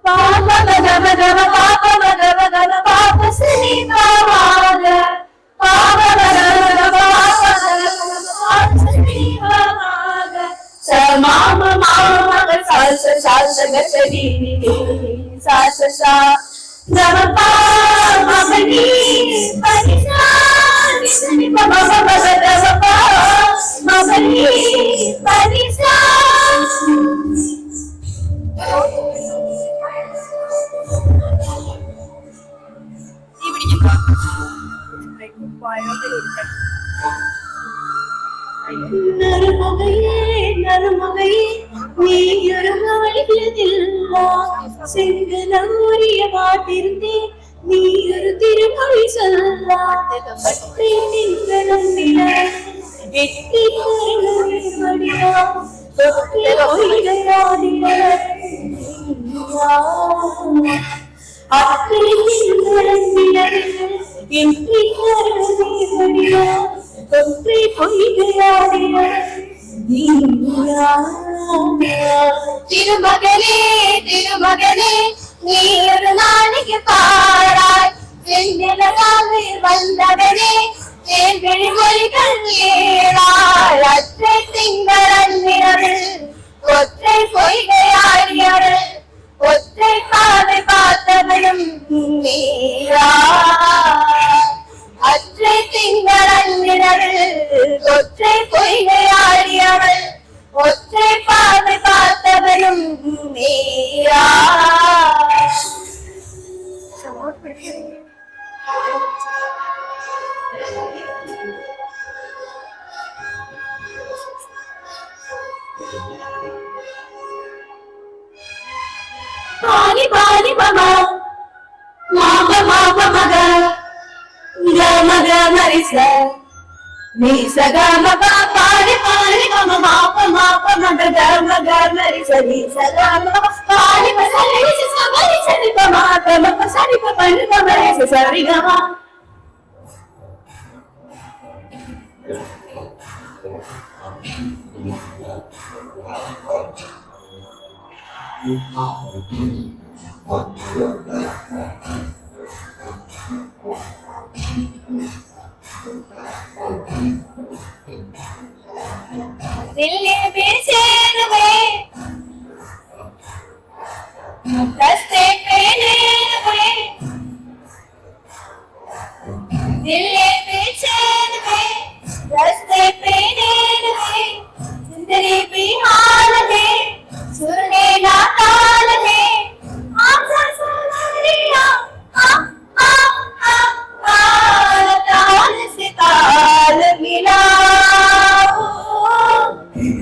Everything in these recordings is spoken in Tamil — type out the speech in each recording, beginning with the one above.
பாப மகவ கவ பாப மகவ கவ பாப சனி பாவாக பாப மகவ கவ பாப மகவ சனி பாவாக சமாம மாமக சாச சாச கச்சரி சாச சா கவ பாப மகனி பனிசா நிசனி பாப மகவ கவ பாப மகனி பனிசா நறுமகையே நறுமகையே நீ ஒரு மொழியதில்லா செங்கனூரிய பாட்டிருந்தே நீ ஒரு திருமொழி சொல்லாதே நின்ற எட்டி படியா திருமகனே திருமகனே நீ ஒரு நாளைக்கு பாராய் செந்திலாக வந்தவனே மொழிகள் ஏறாய் அற்றை திங்களன்னிரவில் ஒற்றை பொய்கையாடியவள் ஒற்றை பாதை பார்த்தவனும் நீரா அற்றை திங்களன்னிரவில் ஒற்றை பொய்கையாடியவள் ஒற்றை பாதை பார்த்தவனும் நீரா பாரி பாரி மகா மாப மாப மக மக மரிச நீச கம பாரி பாரி மம மாப மாப மக மக மரிச நீச கம பாரி பசரி சமரி சரி பமா கம பசரி பனி பமரி சரி கமா दिल्ली बेचैन में रास्ते पे नैन में दिल्ली बेचैन में रास्ते पे नैन में जिंदगी बिहार में सुरने ना ताल में आजा सवरिया आ आ आ आ ताल से ताल मिला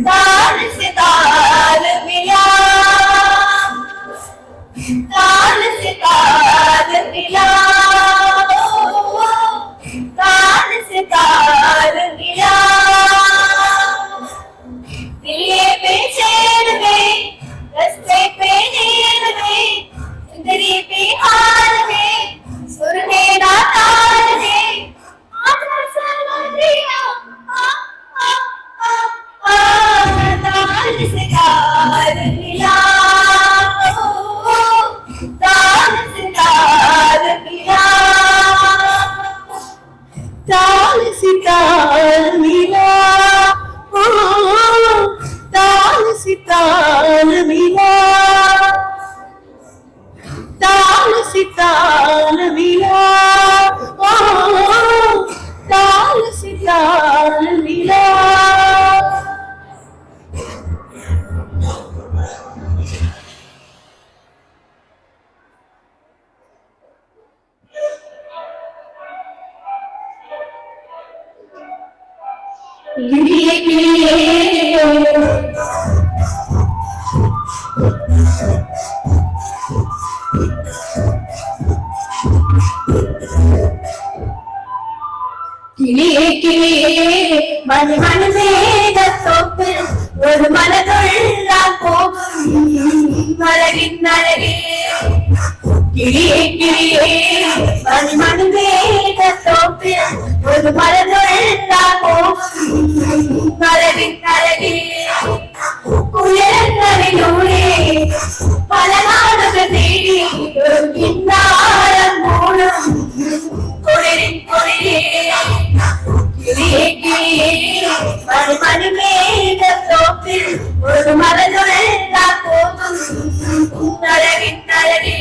ताल से ताल मिला ताल से ताल मिला ताल से ताल मिला दिल्ली बेचैन में रास्ते पे नैन में जिंदगी बिहार में सुरने ना ताल में आजा सवरिया आ आ आ ताल से ताल मिला ताल से ताल मिला ताल से ताल मिला ताल से ताल मिला ताल से ताल मिला ताल से ताल मिला கிளியே கிளியே மணி மணி மேகத்தோப்பு ஒரு மனதுள்ளால் போகும் மலரின் அழகே கிளியே கிளியே மணி மணி மேகத்தோப்பு ஒரு மனதுள்ளால் போகும் மலரின் அழகே உயரங்களிலும் മറഞ്ഞുഴലാ പോകും അഴകിൻ അഴകേ